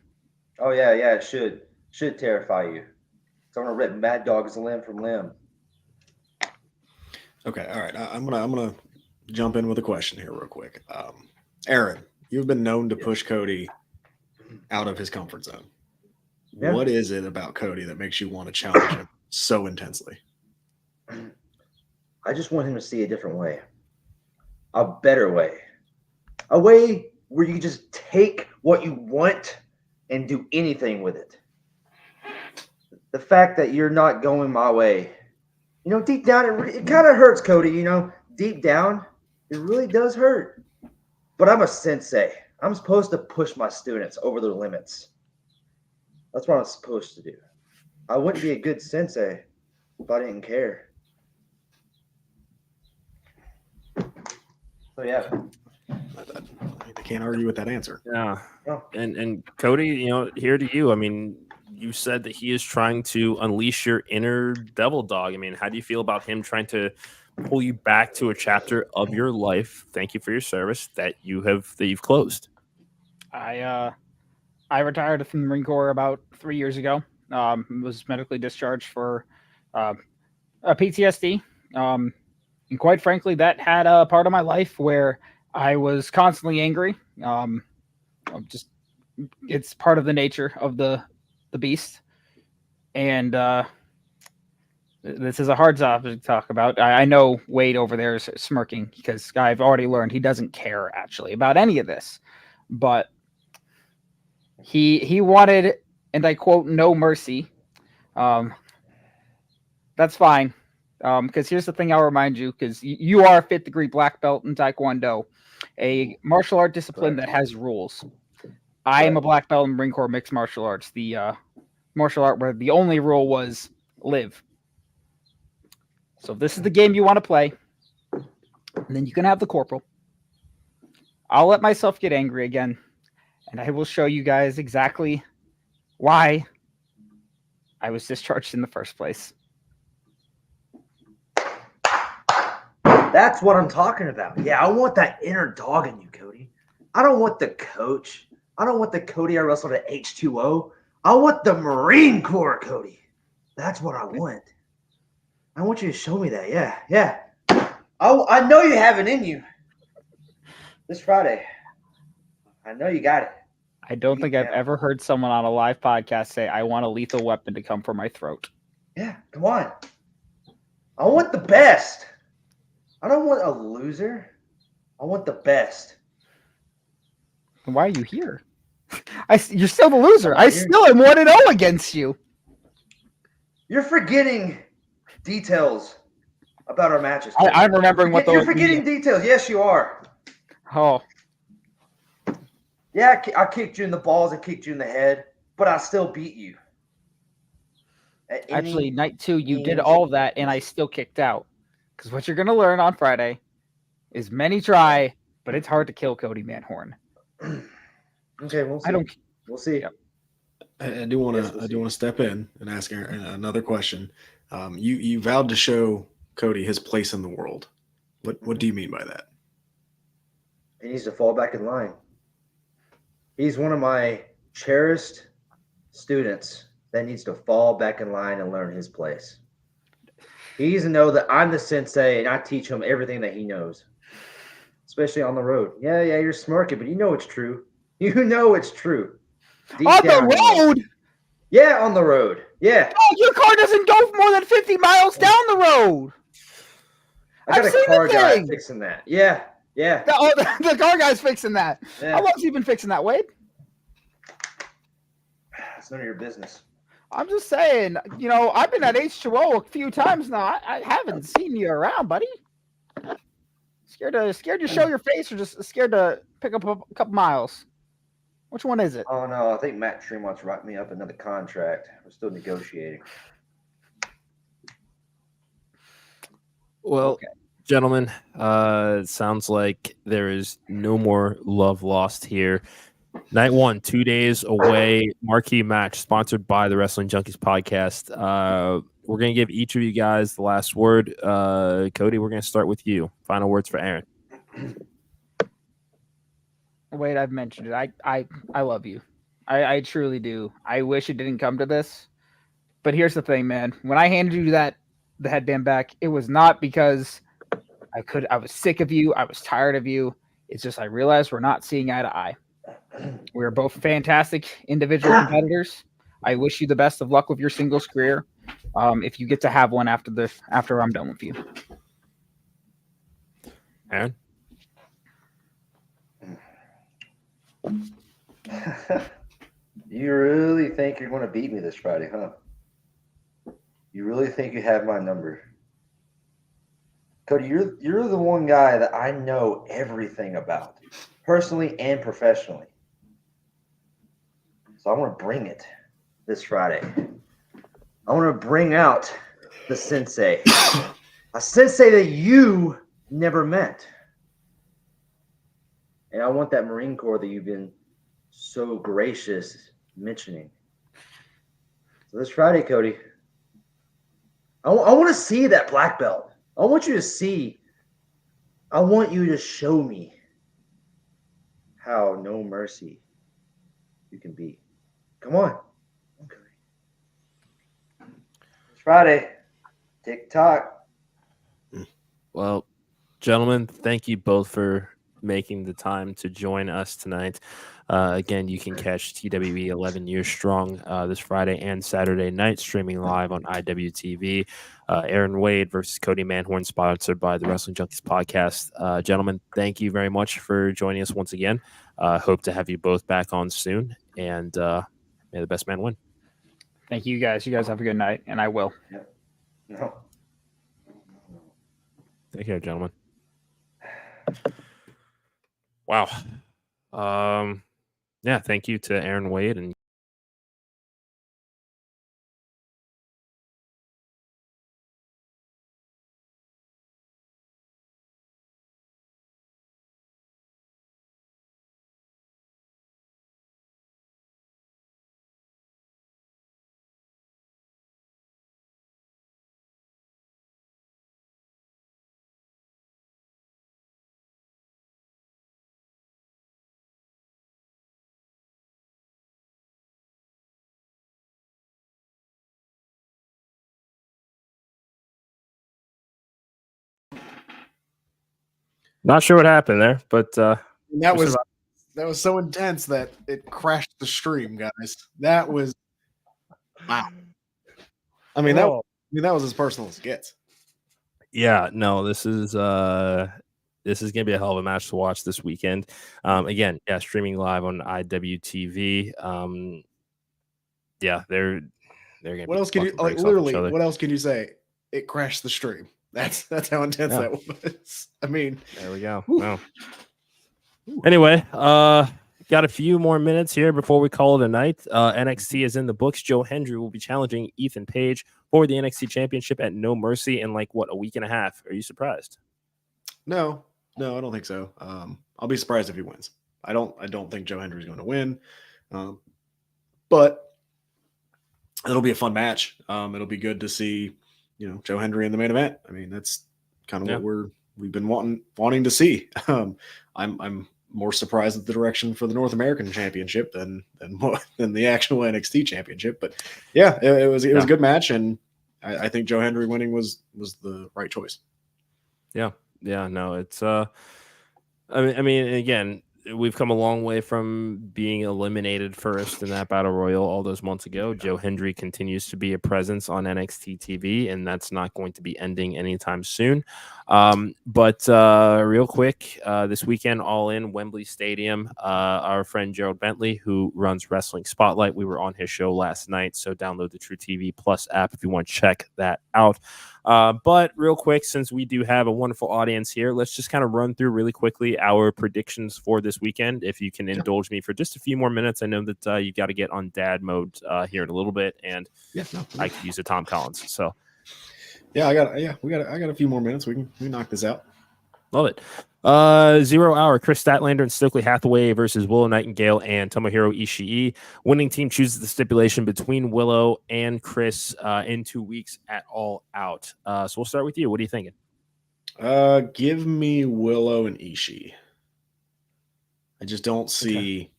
Oh, yeah, it should. Should terrify you. So I'm going to rip Mad Dog's limb from limb. Okay, all right. I'm gonna jump in with a question here real quick. Erron, you've been known to push Kody out of his comfort zone. Yeah. What is it about Kody that makes you want to challenge him so intensely? I just want him to see a different way. A better way. A way where you just take what you want and do anything with it. The fact that you're not going my way. Deep down, it kind of hurts, Kody. Deep down, it really does hurt. But I'm a sensei. I'm supposed to push my students over their limits. That's what I'm supposed to do. I wouldn't be a good sensei if I didn't care. So, yeah. I can't argue with that answer. Yeah. And Kody, here to you. I mean, you said that he is trying to unleash your inner devil dog. I mean, how do you feel about him trying to pull you back to a chapter of your life? Thank you for your service that you've closed. I retired from the Marine Corps about 3 years ago. Was medically discharged for a PTSD. And quite frankly, that had a part of my life where I was constantly angry. It's part of the nature of the beast. And this is a hard topic to talk about. I know Wade over there is smirking because I've already learned he doesn't care actually about any of this. But he wanted, and I quote, no mercy. That's fine. Because here's the thing I'll remind you, because you are a 5th degree black belt in Taekwondo, a martial art discipline that has rules. I am a black belt in Marine Corps mixed martial arts, the martial art where the only rule was live. So if this is the game you want to play, then you can have the corporal. I'll let myself get angry again, and I will show you guys exactly why I was discharged in the first place. That's what I'm talking about. Yeah, I want that inner dog in you, Kody. I don't want the coach. I don't want the Kody I wrestled at H2O. I want the Marine Corps Kody. That's what I want. I want you to show me that. Yeah. I know you have it in you. This Friday. I know you got it. I don't think I've ever heard someone on a live podcast say, I want a lethal weapon to come for my throat. Yeah, come on. I want the best. I don't want a loser. I want the best. Why are you here? You're still the loser. I still am 1-0 against you. You're forgetting details about our matches. I'm remembering what those. You're forgetting details. Yes, you are. Oh. Yeah, I kicked you in the balls. I kicked you in the head, but I still beat you. Actually, night 2, you did all of that, and I still kicked out. Because what you're going to learn on Friday is many try, but it's hard to kill Kody Manhorn. Okay, we'll see. We'll see. Yep. I do want to step in and ask Aaron another question. You vowed to show Kody his place in the world. What do you mean by that? He needs to fall back in line. He's one of my cherished students that needs to fall back in line and learn his place. He needs to know that I'm the sensei and I teach him everything that he knows, especially on the road. Yeah, you're smirking, but you know it's true. You know it's true. Deep on the road? Yeah, on the road. Yeah. Oh, your car doesn't go more than 50 miles down the road. I got a car guy fixing that. Yeah. The car guy's fixing that. Yeah. How long's he been fixing that, Wade? It's none of your business. I'm just saying, I've been at H2O a few times now. I haven't seen you around, buddy. Scared to show your face or just scared to pick up a couple miles? Which one is it? Oh, no. I think Matt Tremont's writing me up another contract. We're still negotiating. Well, gentlemen, it sounds like there is no more love lost here. Night 1, 2 days away, marquee match sponsored by the Wrestling Junkies Podcast. We're going to give each of you guys the last word. Kody, we're going to start with you. Final words for Aaron. Wait, I've mentioned it. I love you. I truly do. I wish it didn't come to this. But here's the thing, man. When I handed you the headband back, it was not because I was sick of you. I was tired of you. It's just I realized we're not seeing eye to eye. We're both fantastic individual competitors. I wish you the best of luck with your singles career. If you get to have one after I'm done with you. Aaron? You really think you're going to beat me this Friday, huh? You really think you have my number? Kody, you're the one guy that I know everything about, personally and professionally. So I want to bring it this Friday. I want to bring out the sensei. A sensei that you never met. And I want that Marine Corps that you've been so gracious mentioning. So this Friday, Kody, I want to see that black belt. I want you to show me how no mercy you can be. Come on. Okay. It's Friday. TikTok. Well, gentlemen, thank you both for making the time to join us tonight. Again, you can catch TWE 11 Years Strong this Friday and Saturday night, streaming live on IWTV. Erron Wade versus Kody Manhorn, sponsored by the Wrestling Junkies Podcast. Gentlemen, thank you very much for joining us once again. Hope to have you both back on soon, and may the best man win. Thank you, guys. You guys have a good night, and I will. Yep. No. Take care, gentlemen. Wow. Yeah, thank you to Erron Wade and not sure what happened there, but that was so intense that it crashed the stream, guys. That was wow. I mean, that was as personal as it gets. yeah, no, this is gonna be a hell of a match to watch this weekend. Again, yeah, streaming live on IWTV. Yeah, they're gonna. What else can you literally? What else can you say? It crashed the stream. That's how intense that was. I mean, there we go. Wow. Anyway, got a few more minutes here before we call it a night. NXT is in the books. Joe Hendry will be challenging Ethan Page for the NXT Championship at No Mercy in a week and a half. Are you surprised? No, I don't think so. I'll be surprised if he wins. I don't think Joe Hendry's going to win, but it'll be a fun match. It'll be good to see, Joe Hendry in the main event. I mean, that's kind of what we've been wanting to see. I'm more surprised at the direction for the North American Championship than the actual NXT Championship. But yeah, it was a good match, and I think Joe Hendry winning was the right choice. Yeah, no, it's I mean, again, we've come a long way from being eliminated first in that battle royal all those months ago. Joe Hendry continues to be a presence on NXT TV, and that's not going to be ending anytime soon. But real quick, this weekend, All In, Wembley Stadium, our friend Gerald Bentley, who runs Wrestling Spotlight, we were on his show last night, so download the True TV Plus app if you want to check that out. But real quick, since we do have a wonderful audience here, let's just kind of run through really quickly our predictions for this weekend. If you can indulge me for just a few more minutes, I know that you got to get on dad mode here in a little bit, and I could use a Tom Collins. So I got a few more minutes. We can knock this out. Love it. 0 hour, Chris Statlander and Stokely Hathaway versus Willow Nightingale and Tomohiro Ishii. Winning team chooses the stipulation between Willow and Chris in 2 weeks at All Out. So we'll start with you. What are you thinking? Give me Willow and Ishii. I just don't see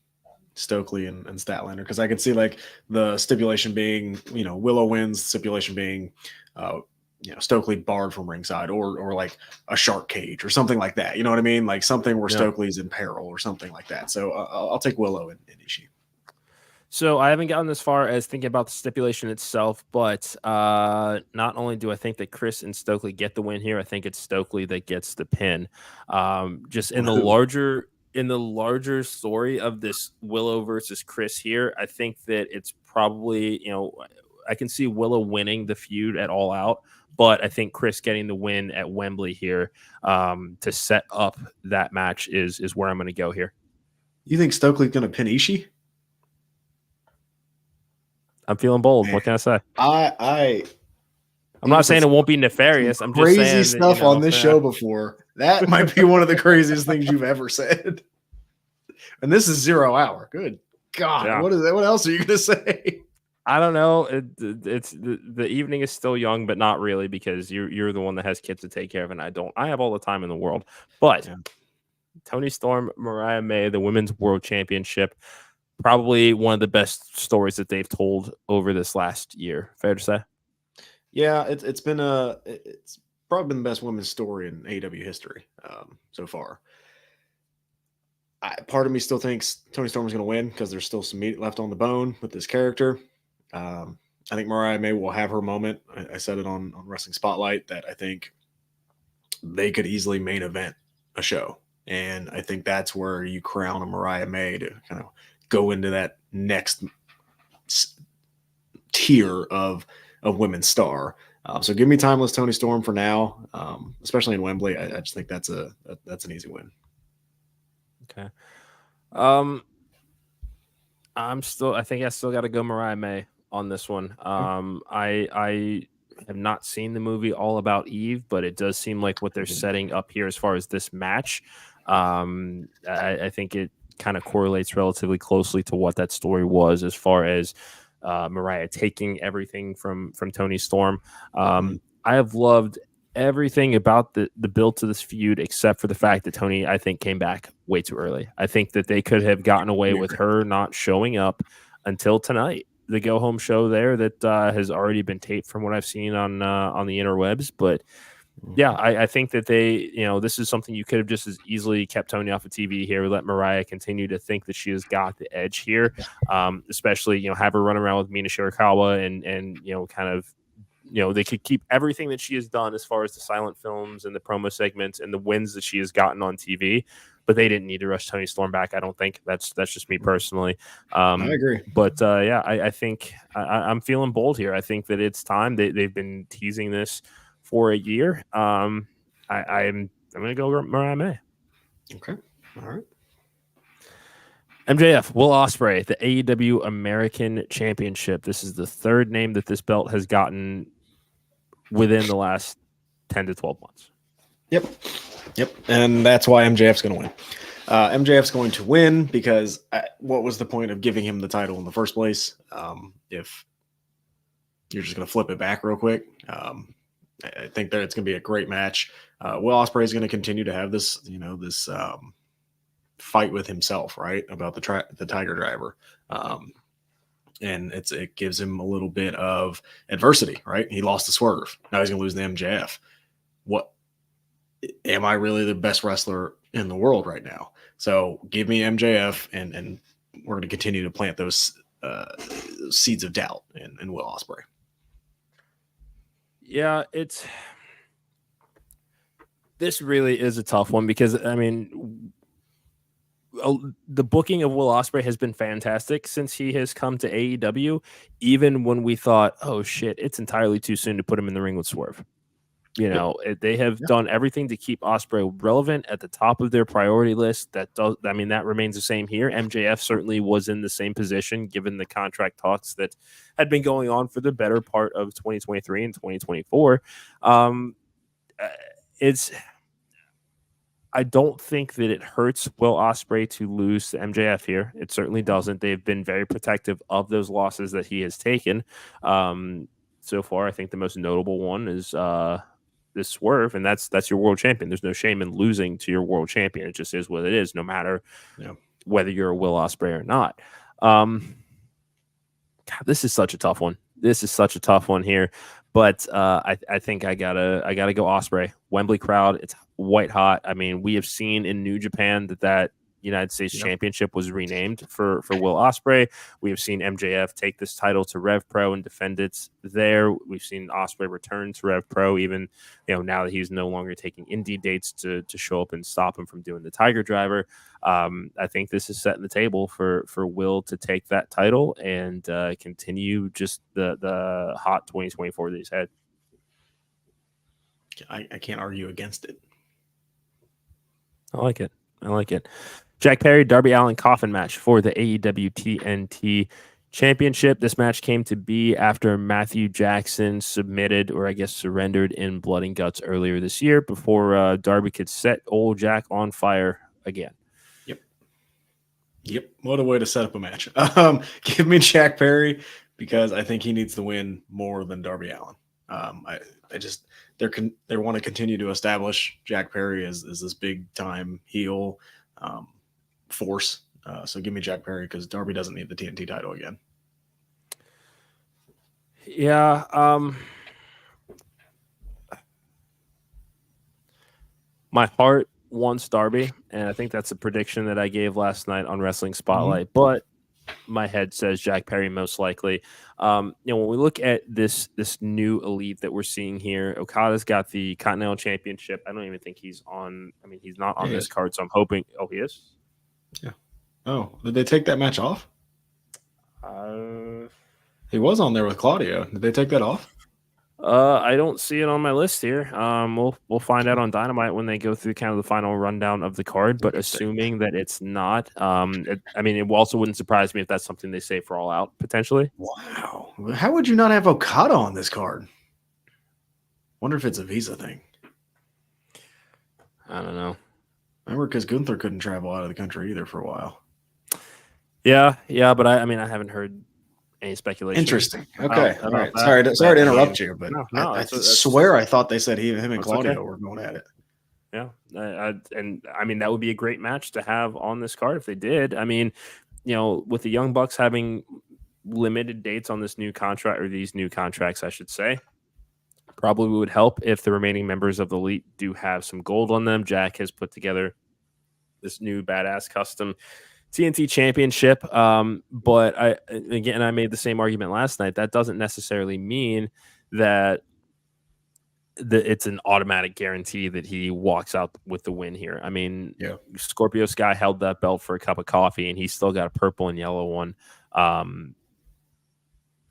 Stokely and Statlander, because I could see like the stipulation being, Willow wins, stipulation being Stokely barred from ringside, or like a shark cage or something like that. You know what I mean? Like something where Stokely's in peril or something like that. So I'll take Willow and Ishii. So I haven't gotten as far as thinking about the stipulation itself, but not only do I think that Chris and Stokely get the win here, I think it's Stokely that gets the pin. Just in the larger story of this Willow versus Chris here, I think that it's probably, I can see Willow winning the feud at All Out, but I think Chris getting the win at Wembley here to set up that match is where I'm going to go here. You think Stokely's going to pin Ishii? I'm feeling bold. Man, what can I say? I'm not saying it won't be nefarious. I'm just saying crazy stuff on this show before. That might be one of the craziest things you've ever said. And this is 0 hour. Good God. Yeah. What is that? What else are you going to say? I don't know. It's the evening is still young, but not really, because you're the one that has kids to take care of, and I don't. I have all the time in the world. But Toni Storm, Mariah May, the Women's World Championship, probably one of the best stories that they've told over this last year. Fair to say? Yeah, it's probably been the best women's story in AEW history so far. Part of me still thinks Toni Storm is going to win because there's still some meat left on the bone with this character. I think Mariah May will have her moment. I said it on Wrestling Spotlight that I think they could easily main event a show. And I think that's where you crown a Mariah May to kind of go into that next tier of women's star. So give me timeless Toni Storm for now, especially in Wembley. I just think that's an easy win. Okay. I think I still got to go Mariah May on this one. I have not seen the movie All About Eve, but it does seem like what they're setting up here as far as this match. I think it kind of correlates relatively closely to what that story was, as far as Mariah taking everything from Toni Storm. I have loved everything about the build to this feud, except for the fact that Toni, I think, came back way too early. I think that they could have gotten away with her not showing up until tonight, the go home show there that has already been taped from what I've seen on the interwebs. But yeah, I think that they, this is something you could have just as easily kept Toni off of TV here. Let Mariah continue to think that she has got the edge here, especially, have her run around with Mina Shirakawa and kind of, they could keep everything that she has done as far as the silent films and the promo segments and the wins that she has gotten on TV, but they didn't need to rush Toni Storm back. I don't think. That's just me personally. I agree. But I think I'm feeling bold here. I think that it's time. They've been teasing this for a year. I'm going to go Mariah May. Okay. All right. MJF, Will Ospreay, the AEW American Championship. This is the third name that this belt has gotten within the last 10 to 12 months. Yep. And that's why MJF's going to win. MJF's going to win because what was the point of giving him the title in the first place? If you're just going to flip it back real quick. I think that it's going to be a great match. Will Ospreay is going to continue to have this, this fight with himself, right? About the Tiger Driver. And it gives him a little bit of adversity, right? He lost to Swerve. Now he's going to lose to MJF. What am I really the best wrestler in the world right now? So give me MJF, and we're going to continue to plant those seeds of doubt in Will Ospreay. Yeah, this really is a tough one because the booking of Will Ospreay has been fantastic since he has come to AEW, even when we thought, oh shit, it's entirely too soon to put him in the ring with Swerve. They have done everything to keep Ospreay relevant at the top of their priority list. That remains the same here. MJF certainly was in the same position given the contract talks that had been going on for the better part of 2023 and 2024. I don't think that it hurts Will Ospreay to lose to MJF here. It certainly doesn't. They've been very protective of those losses that he has taken. So far, I think the most notable one is this Swerve, and that's your world champion. There's no shame in losing to your world champion. It just is what it is, no matter whether you're a Will Ospreay or not. God, this is such a tough one. This is such a tough one here. But I think I gotta go Ospreay. Wembley crowd, it's white hot. I mean, we have seen in New Japan that United States Championship was renamed for Will Ospreay. We have seen MJF take this title to Rev Pro and defend it there. We've seen Ospreay return to Rev Pro, even now that he's no longer taking indie dates to show up and stop him from doing the Tiger Driver. I think this is setting the table for Will to take that title and continue just the hot 2024 that he's had. I can't argue against it. I like it. Jack Perry, Darby Allin coffin match for the AEW TNT Championship. This match came to be after Matthew Jackson submitted, or I guess surrendered, in Blood and Guts earlier this year before Darby could set old Jack on fire again. Yep. What a way to set up a match. Give me Jack Perry because I think he needs to win more than Darby Allin. They want to continue to establish Jack Perry as this big time heel force. So give me Jack Perry because Darby doesn't need the TNT title again. Yeah. My heart wants Darby, and I think that's a prediction that I gave last night on Wrestling Spotlight, but my head says Jack Perry most likely. When we look at this new elite that we're seeing here, Okada's got the Continental Championship. I don't even think he's on. I mean, he's not on this card, so I'm hoping. Oh, he is? Yeah. Oh, did they take that match off? He was on there with Claudio. Did they take that off? I don't see it on my list here. We'll find out on Dynamite when they go through kind of the final rundown of the card. But assuming that it's not, it also wouldn't surprise me if that's something they say for All Out potentially. Wow, how would you not have Okada on this card? Wonder if it's a visa thing. I don't know. Remember, because Gunther couldn't travel out of the country either for a while. Yeah, but I haven't heard any speculation. Interesting. Okay. All right. Sorry to interrupt you, but I swear I thought they said him and Claudio were going at it. Yeah. That would be a great match to have on this card if they did. I mean, with the Young Bucks having limited dates on this new contract, or these new contracts, I should say, probably would help if the remaining members of the elite do have some gold on them. Jack has put together this new badass custom TNT Championship, but I made the same argument last night. That doesn't necessarily mean that it's an automatic guarantee that he walks out with the win here. I mean, Scorpio Sky held that belt for a cup of coffee, and he's still got a purple and yellow one.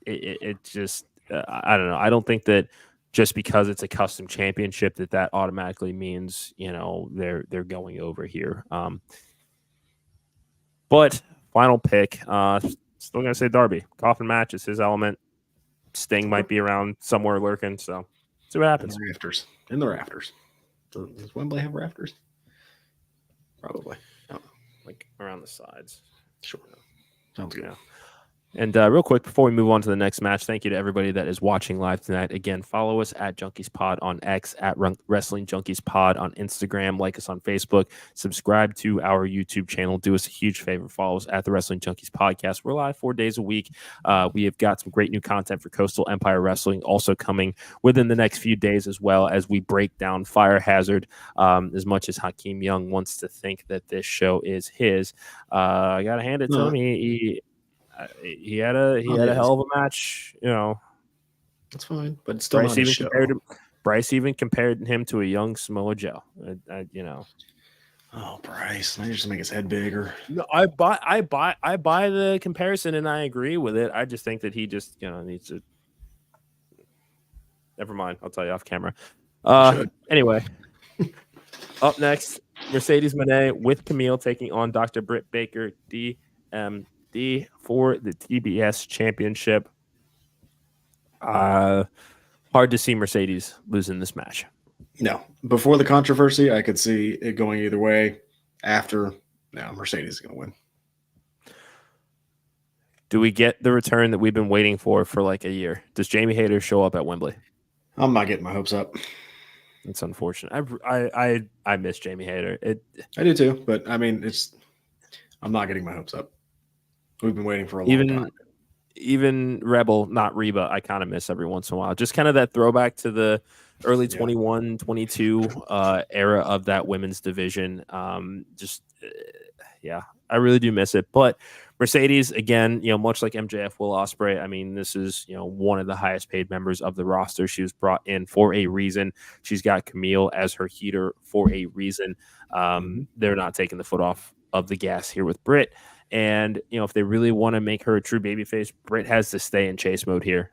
It just, I don't know. I don't think that just because it's a custom championship that automatically means they're going over here. But final pick, still gonna say Darby. Coffin match is his element. Sting might be around somewhere lurking, so see what happens. In the rafters. Does Wembley have rafters? Probably. like around the sides. Sure. Sounds good. Yeah. And real quick, before we move on to the next match, thank you to everybody that is watching live tonight. Again, follow us at Junkies Pod on X, at Wrestling Junkies Pod on Instagram, like us on Facebook, subscribe to our YouTube channel. Do us a huge favor, follow us at the Wrestling Junkies Podcast. We're live 4 days a week. We have got some great new content for Coastal Empire Wrestling also coming within the next few days, as well as we break down Fire Hazard. As much as Hakeem Young wants to think that this show is his, I got to hand it to him. He had a hell of a match, you know. That's fine, but it's still Bryce even compared him to a young Samoa Joe. You know. Oh, Bryce! Now you just make his head bigger. No, I buy the comparison, and I agree with it. I just think that he just needs to. Never mind. I'll tell you off camera. Anyway, up next, Mercedes Moné with Camille taking on Dr. Britt Baker, DMD, for the TBS Championship. Hard to see Mercedes losing this match. No. Before the controversy, I could see it going either way. After, no, Mercedes is going to win. Do we get the return that we've been waiting for like a year? Does Jamie Hayter show up at Wembley? I'm not getting my hopes up. It's unfortunate. I miss Jamie Hayter. I do too, but I mean, I'm not getting my hopes up. We've been waiting for a long time. Even Rebel, not Reba, I kind of miss every once in a while. Just kind of that throwback to the early 21, 22 era of that women's division. I really do miss it. But Mercedes, again, much like MJF, Will Ospreay, I mean, this is, one of the highest paid members of the roster. She was brought in for a reason. She's got Camille as her heater for a reason. They're not taking the foot off of the gas here with Britt. And, if they really want to make her a true babyface, Britt has to stay in chase mode here,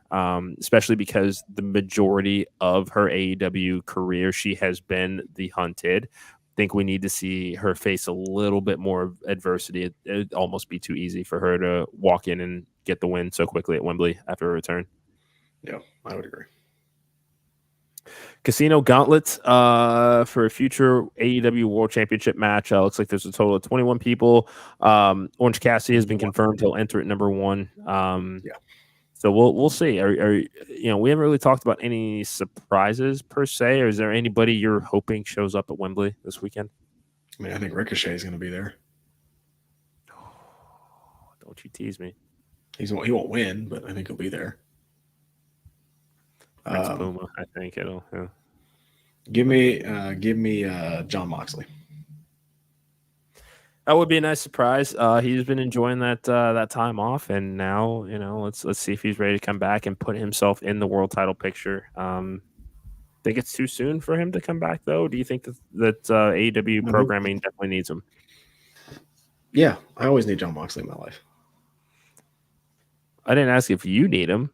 especially because the majority of her AEW career, she has been the hunted. I think we need to see her face a little bit more adversity. It'd almost be too easy for her to walk in and get the win so quickly at Wembley after her return. Yeah, I would agree. Casino Gauntlet for a future AEW World Championship match. Looks like there's a total of 21 people. Orange Cassidy has been confirmed. He'll enter at number 1. So we'll see. We haven't really talked about any surprises per se. Or is there anybody you're hoping shows up at Wembley this weekend? I mean, I think Ricochet is going to be there. Don't you tease me. He won't win, but I think he'll be there. Puma, I think it'll. Yeah. Give me John Moxley. That would be a nice surprise. He's been enjoying that time off, and now let's see if he's ready to come back and put himself in the world title picture. Think it's too soon for him to come back, though. Do you think that AEW programming definitely needs him? Yeah, I always need John Moxley in my life. I didn't ask if you need him.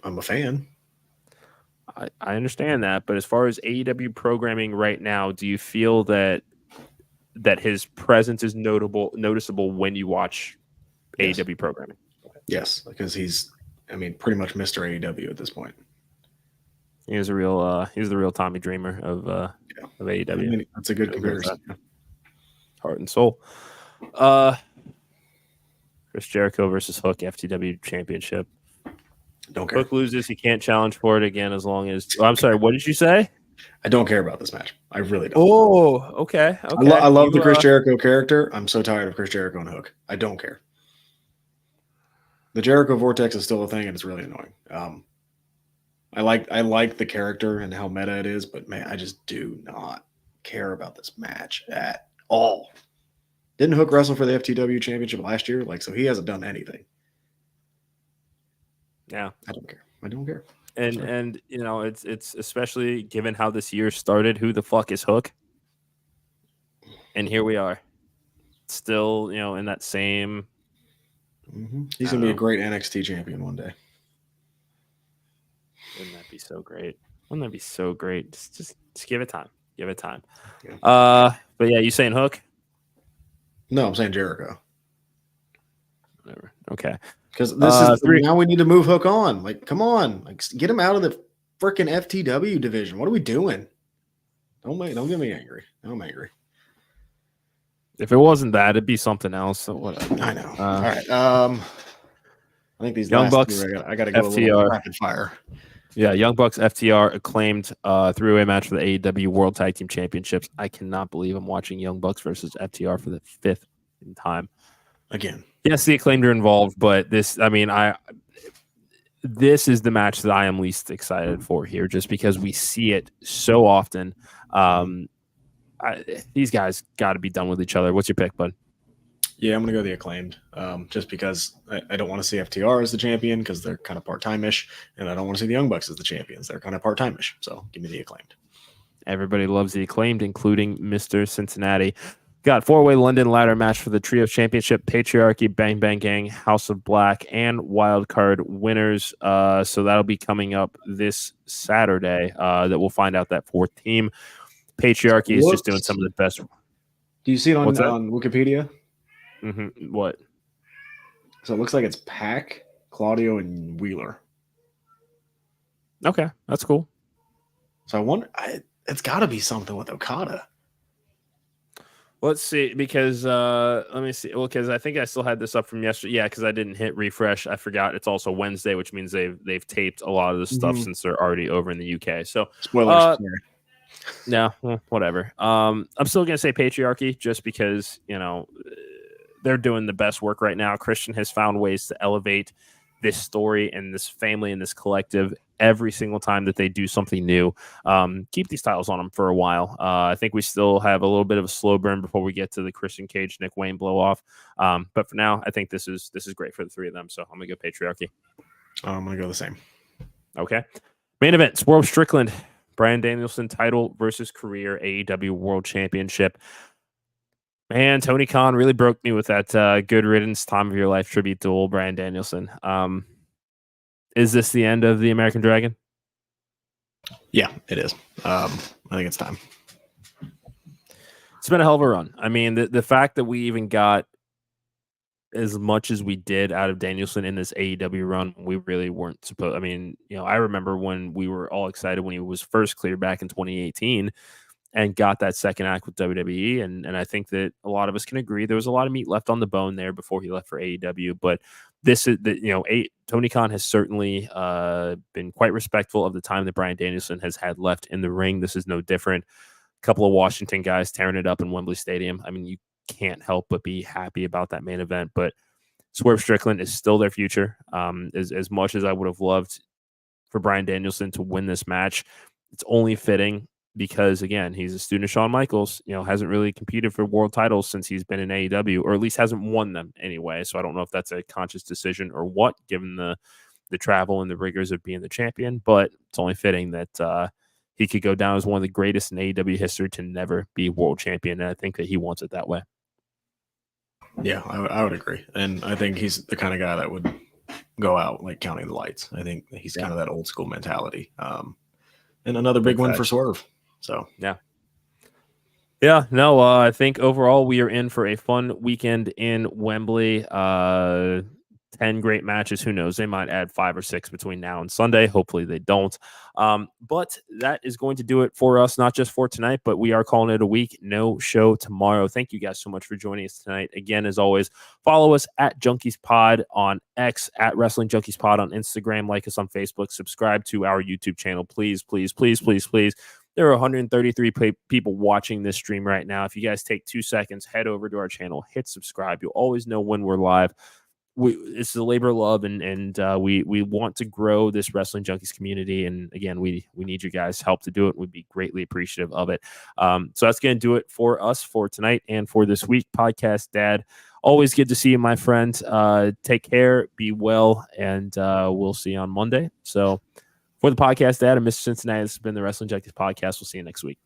I'm a fan. I understand that, but as far as AEW programming right now, do you feel that his presence is noticeable when you watch AEW programming? Yes, because he's pretty much Mr. AEW at this point. He's the real Tommy Dreamer of AEW. That's a good comparison. Heart and soul. Chris Jericho versus Hook FTW Championship. Don't care. Hook loses, he can't challenge for it again as long as. I'm sorry. What did you say? I don't care about this match. I really don't. Oh, okay. I love the Chris Jericho character. I'm so tired of Chris Jericho and Hook. I don't care. The Jericho Vortex is still a thing, and it's really annoying. I like the character and how meta it is, but man, I just do not care about this match at all. Didn't Hook wrestle for the FTW Championship last year? So he hasn't done anything. Yeah, I don't care. And it's especially given how this year started. Who the fuck is Hook? And here we are, still in that same. He's gonna be a great NXT champion one day. Wouldn't that be so great? Just give it time. Give it time. Yeah. But yeah, you saying Hook? No, I'm saying Jericho. Whatever. Okay. Because this is now we need to move Hook on. Come on, get him out of the freaking FTW division. What are we doing? Don't get me angry. I'm angry. If it wasn't that, it'd be something else. So whatever. I know. All right. I think these Young last Bucks, I got to go a little rapid fire. Yeah, Young Bucks FTR acclaimed three-way match for the AEW World Tag Team Championships. I cannot believe I'm watching Young Bucks versus FTR for the fifth time. Again. Yes, the acclaimed are involved, but this is the match that I am least excited for here, just because we see it so often. These guys got to be done with each other. What's your pick, bud? Yeah, I'm going to go the acclaimed, just because I don't want to see FTR as the champion because they're kind of part-time-ish, and I don't want to see the Young Bucks as the champions. They're kind of part-time-ish, so give me the acclaimed. Everybody loves the acclaimed, including Mr. Cincinnati. Got four-way London ladder match for the Trios Championship, Patriarchy, Bang Bang Gang, House of Black, and Wild Card winners. So that'll be coming up this Saturday that we'll find out that fourth team. Patriarchy is just doing some of the best. Do you see it on Wikipedia? Mm-hmm. What? So it looks like it's Pac, Claudio, and Wheeler. Okay, that's cool. So I wonder, it's got to be something with Okada. Let's see, because let me see. Well, because I think I still had this up from yesterday. Yeah, because I didn't hit refresh. I forgot it's also Wednesday, which means they've taped a lot of the stuff since they're already over in the UK. So spoilers. No, whatever. I'm still gonna say Patriarchy just because they're doing the best work right now. Christian has found ways to elevate this story and this family and this collective every single time that they do something new. Keep these titles on them for a while. I think we still have a little bit of a slow burn before we get to the Christian Cage, Nick Wayne blow off. But for now, I think this is great for the three of them. So I'm gonna go Patriarchy. I'm gonna go the same. Okay. Main event: Swerve Strickland, Bryan Danielson title versus career AEW World Championship. Man, Tony Khan really broke me with that good riddance time of your life tribute to old Bryan Danielson. Is this the end of the American Dragon? Yeah, it is. I think it's time. It's been a hell of a run. I mean, the fact that we even got as much as we did out of Danielson in this AEW run, we really weren't supposed. I mean, I remember when we were all excited when he was first cleared back in 2018 and got that second act with WWE. And I think that a lot of us can agree there was a lot of meat left on the bone there before he left for AEW. But this is Tony Khan has certainly been quite respectful of the time that Bryan Danielson has had left in the ring. This is no different. A couple of Washington guys tearing it up in Wembley Stadium. I mean, you can't help but be happy about that main event. But Swerve Strickland is still their future. As much as I would have loved for Bryan Danielson to win this match, it's only fitting because, again, he's a student of Shawn Michaels, hasn't really competed for world titles since he's been in AEW, or at least hasn't won them anyway. So I don't know if that's a conscious decision or what, given the travel and the rigors of being the champion, but it's only fitting that he could go down as one of the greatest in AEW history to never be world champion. And I think that he wants it that way. Yeah, I would agree. And I think he's the kind of guy that would go out like counting the lights. I think he's kind of that old school mentality. And another big win for Swerve. So, yeah. No, I think overall we are in for a fun weekend in Wembley. 10 great matches. Who knows? They might add 5 or 6 between now and Sunday. Hopefully they don't. But that is going to do it for us, not just for tonight, but we are calling it a week. No show tomorrow. Thank you guys so much for joining us tonight. Again, as always, follow us at Junkies Pod on X, at Wrestling Junkies Pod on Instagram, like us on Facebook, subscribe to our YouTube channel. Please, please, please, please, please. There are 133 people watching this stream right now. If you guys take 2 seconds, head over to our channel, hit subscribe. You'll always know when we're live. It's a labor of love, and we want to grow this Wrestling Junkies community. And again, we need your guys' help to do it. We'd be greatly appreciative of it. So that's going to do it for us for tonight and for this week. Podcast Dad, always good to see you, my friend. Take care, be well, and we'll see you on Monday. So for the Podcast Dad and Mr. Cincinnati, this has been the Wrestling Junkies Podcast. We'll see you next week.